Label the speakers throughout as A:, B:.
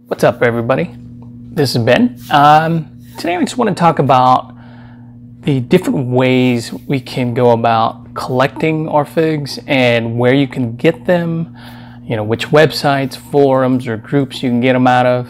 A: What's up, everybody? This is Ben. Today I just want to talk about the different ways we can go about collecting our figs and where you can get them, which websites, forums, or groups you can get them out of.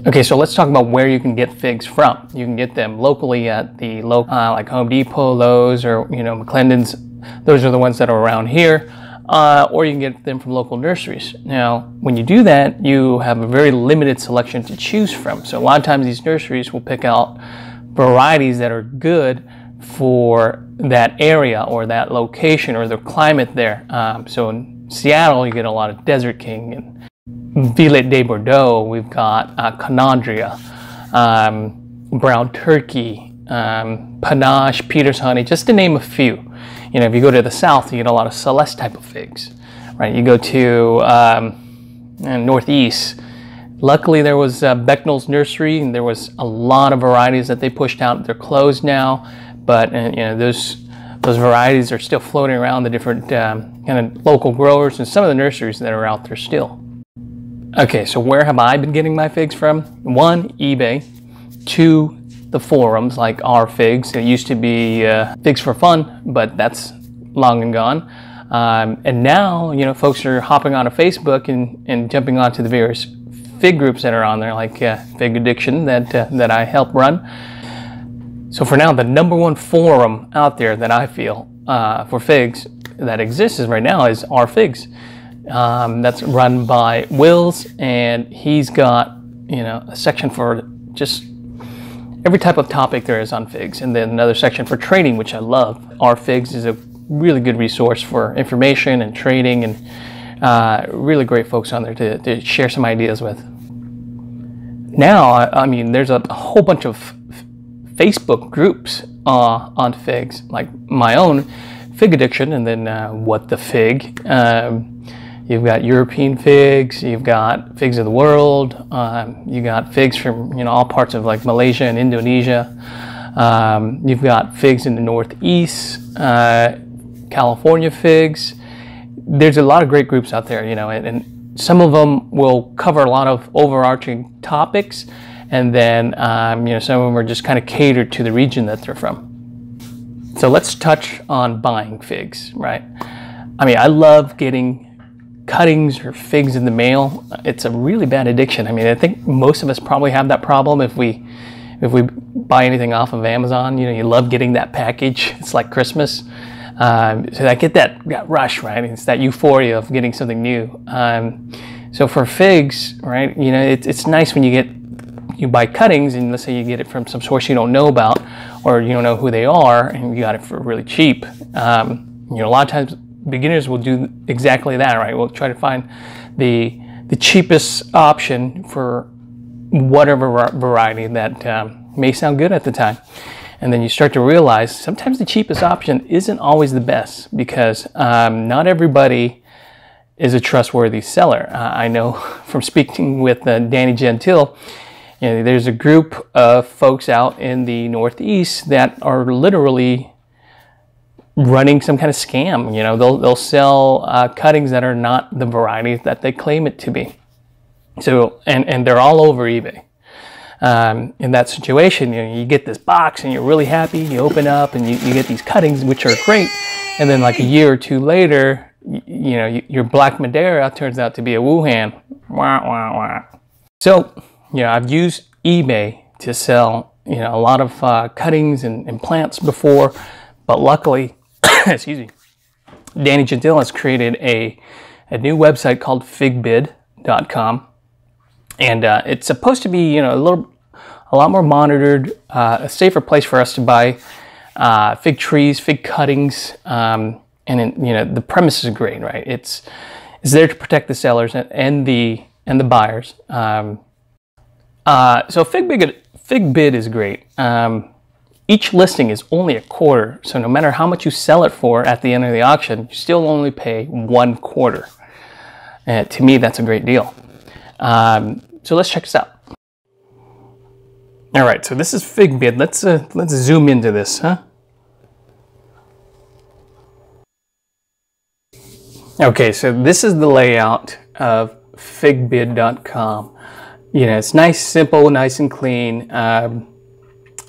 A: Okay, so let's talk about where you can get figs from. You can get them locally at the local, like Home Depot, Lowe's, or McClendon's. Those are the ones that are around here. Or you can get them from local nurseries. Now, when you do that, you have a very limited selection to choose from. So a lot of times these nurseries will pick out varieties that are good for that area or that location or the climate there. So in Seattle, you get a lot of Desert King and Violet de Bordeaux. We've got Canandria, Brown Turkey, Panache, Peter's Honey, just to name a few. If you go to the south, you get a lot of Celeste type of figs, right? You go to northeast. Luckily, there was Becknell's Nursery, and there was a lot of varieties that they pushed out. They're closed now, but those varieties are still floating around the different kind of local growers and some of the nurseries that are out there still. Okay, so where have I been getting my figs from? 1, eBay. 2, the forums like our figs. It used to be Figs for Fun, but that's long and gone. And now, folks are hopping onto Facebook and jumping onto the various fig groups that are on there, like Fig Addiction that I help run. So for now, the #1 forum out there that I feel for figs that exists right now is Our Figs. That's run by Wills, and he's got a section for just every type of topic there is on figs, and then another section for trading, which I love. Our Figs is a really good resource for information and trading, and really great folks on there to share some ideas with. Now, I mean, there's a whole bunch of Facebook groups on figs, like my own Fig Addiction, and then What the Fig. You've got European figs, you've got figs of the world, you got figs from all parts of like Malaysia and Indonesia. You've got figs in the Northeast, California figs. There's a lot of great groups out there, and some of them will cover a lot of overarching topics, and then some of them are just kind of catered to the region that they're from. So let's touch on buying figs, right? I mean, I love getting cuttings or figs in the mail. It's a really bad addiction. I mean, I think most of us probably have that problem if we buy anything off of Amazon. You love getting that package. It's like Christmas. So I get that rush, right? It's that euphoria of getting something new. So for figs, right, it's nice when you buy cuttings, and let's say you get it from some source you don't know about, or you don't know who they are, and you got it for really cheap. A lot of times beginners will do exactly that, right? We'll try to find the cheapest option for whatever variety that may sound good at the time. And then you start to realize sometimes the cheapest option isn't always the best, because not everybody is a trustworthy seller. I know from speaking with Danny Gentile, there's a group of folks out in the Northeast that are literally running some kind of scam. They'll sell cuttings that are not the variety that they claim it to be. So, and they're all over eBay. In that situation, you get this box and you're really happy. You open up and you get these cuttings, which are great. And then like a year or two later, your Black Madeira turns out to be a Wuhan. Wah, wah, wah. So, I've used eBay to sell, a lot of cuttings and plants before, but luckily, excuse me, Danny Gentile has created a new website called FigBid.com, and it's supposed to be a lot more monitored, a safer place for us to buy fig trees, fig cuttings, and the premise is great, right? It's there to protect the sellers and the buyers. So FigBid is great. Each listing is only $0.25, so no matter how much you sell it for at the end of the auction, you still only pay $0.25. To me, that's a great deal. So let's check this out. All right, so this is FigBid. Let's zoom into this, huh? Okay, so this is the layout of FigBid.com. You know, it's nice, simple, nice and clean. And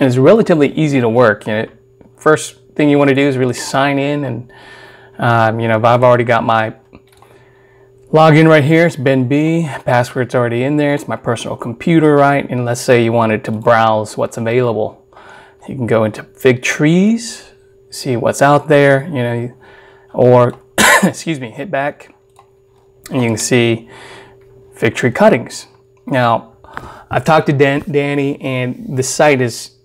A: it's relatively easy to work. You know, first thing you want to do is really sign in, and you know, I've already got my login right here. It's Ben B. Password's already in there. It's my personal computer, right? And let's say you wanted to browse what's available. You can go into Fig Trees, see what's out there, you know, or excuse me, hit back, and you can see fig tree cuttings. Now, I've talked to Danny, and the site is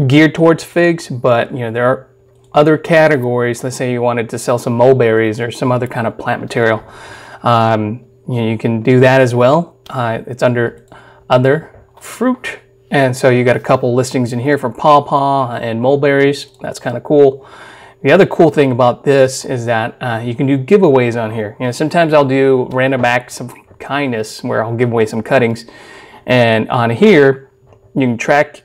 A: geared towards figs, but you know, there are other categories. Let's say you wanted to sell some mulberries or some other kind of plant material. You know, you can do that as well. It's under other fruit, and so you got a couple listings in here for pawpaw and mulberries. That's kind of cool. The other cool thing about this is that you can do giveaways on here. You know, sometimes I'll do random acts of kindness where I'll give away some cuttings, and on here you can track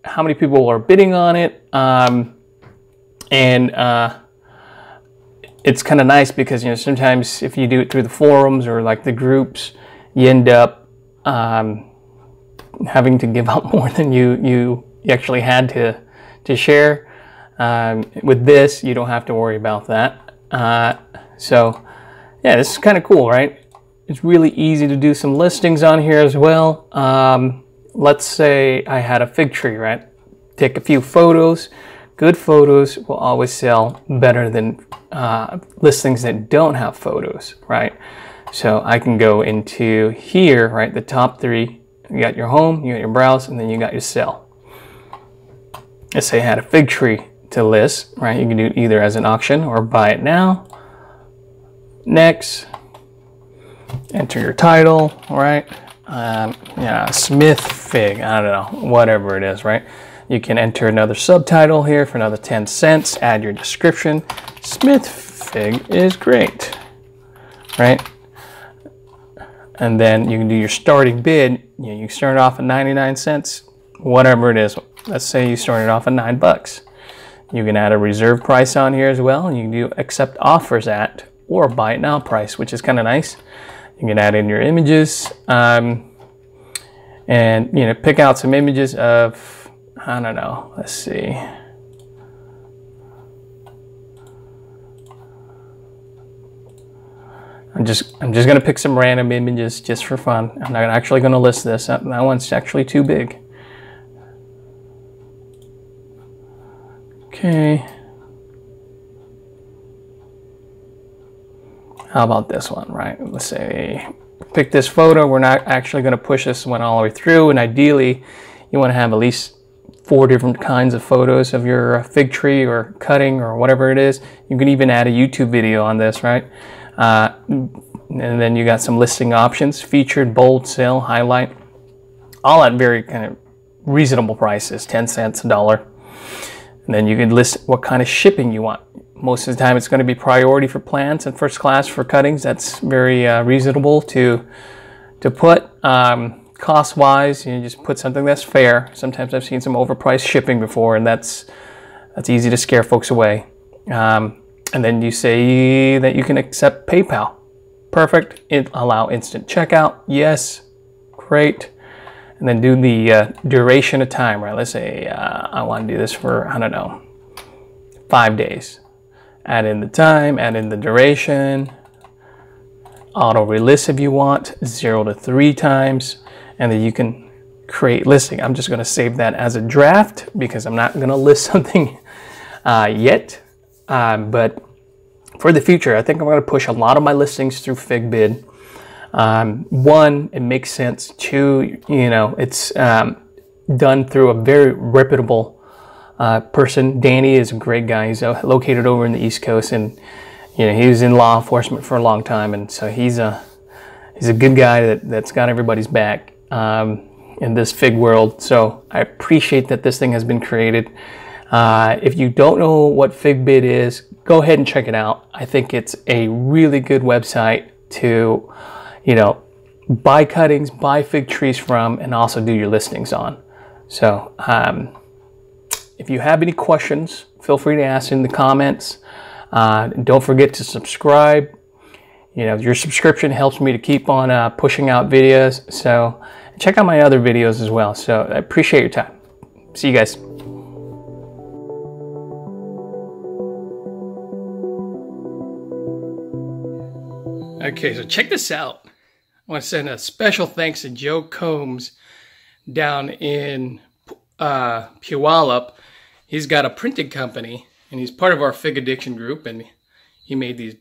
A: how many people are bidding on it, and it's kind of nice because, you know, sometimes if you do it through the forums or like the groups, you end up having to give out more than you actually had to share. With this, you don't have to worry about that. So yeah, this is kind of cool, right? It's really easy to do some listings on here as well. Let's say I had a fig tree, right? Take a few photos. Good photos will always sell better than listings that don't have photos, right? So I can go into here, right? The top three. You got your home, you got your browse, and then you got your sell. Let's say I had a fig tree to list, right? You can do it either as an auction or buy it now. Next, enter your title, right? Yeah, Smith fig, I don't know, whatever it is, right? You can enter another subtitle here for another 10 cents, add your description. Smith fig is great, right? And then you can do your starting bid. You know, you start off at 99 cents, whatever it is. Let's say you started off at $9. You can add a reserve price on here as well, and you can do accept offers at or buy it now price, which is kind of nice. You can add in your images, and you know, pick out some images of, I don't know, let's see. I'm just gonna pick some random images just for fun. I'm not actually gonna list this. That one's actually too big. Okay. How about this one, right? Let's say pick this photo. We're not actually going to push this one all the way through, and ideally you want to have at least 4 different kinds of photos of your fig tree or cutting or whatever it is. You can even add a YouTube video on this, right? And then you got some listing options: featured, bold, sale, highlight, all at very kind of reasonable prices, 10 cents, $1. And then you can list what kind of shipping you want. Most of the time it's going to be priority for plants and first class for cuttings. That's very reasonable to put. Cost wise, you just put something that's fair. Sometimes I've seen some overpriced shipping before, and that's easy to scare folks away. And then you say that you can accept PayPal. Perfect. Allow instant checkout. Yes. Great. And then do the duration of time, right? Let's say I want to do this for, I don't know, 5 days. Add in the time, add in the duration, auto relist if you want, 0 to 3 times, and then you can create listing. I'm just going to save that as a draft because I'm not going to list something yet. But for the future, I think I'm going to push a lot of my listings through FigBid. 1, it makes sense. 2, you know, it's done through a very reputable person. Danny is a great guy. He's located over in the East Coast, and you know, he was in law enforcement for a long time, and so he's a good guy that's got everybody's back in this fig world. So I appreciate that this thing has been created. If you don't know what FigBid is, go ahead and check it out. I think it's a really good website to, you know, buy cuttings, buy fig trees from, and also do your listings on. So if you have any questions, feel free to ask in the comments. Don't forget to subscribe, You know, your subscription helps me to keep on pushing out videos. So check out my other videos as well. So I appreciate your time. See you guys. Okay, so check this out. I want to send a special thanks to Joe Combs down in Puyallup. He's got a printing company, and he's part of our Fig Addiction group, and he made these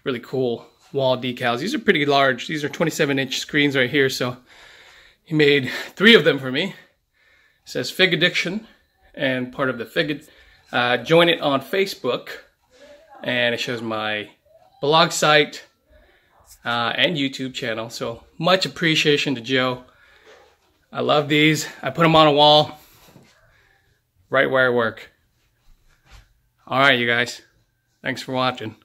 A: really cool wall decals. These are pretty large. These are 27-inch screens right here, so he made 3 of them for me. It says Fig Addiction, and part of the Fig. Join it on Facebook, and it shows my blog site and YouTube channel. So much appreciation to Joe. I love these. I put them on a wall right where I work. All right, you guys. Thanks for watching.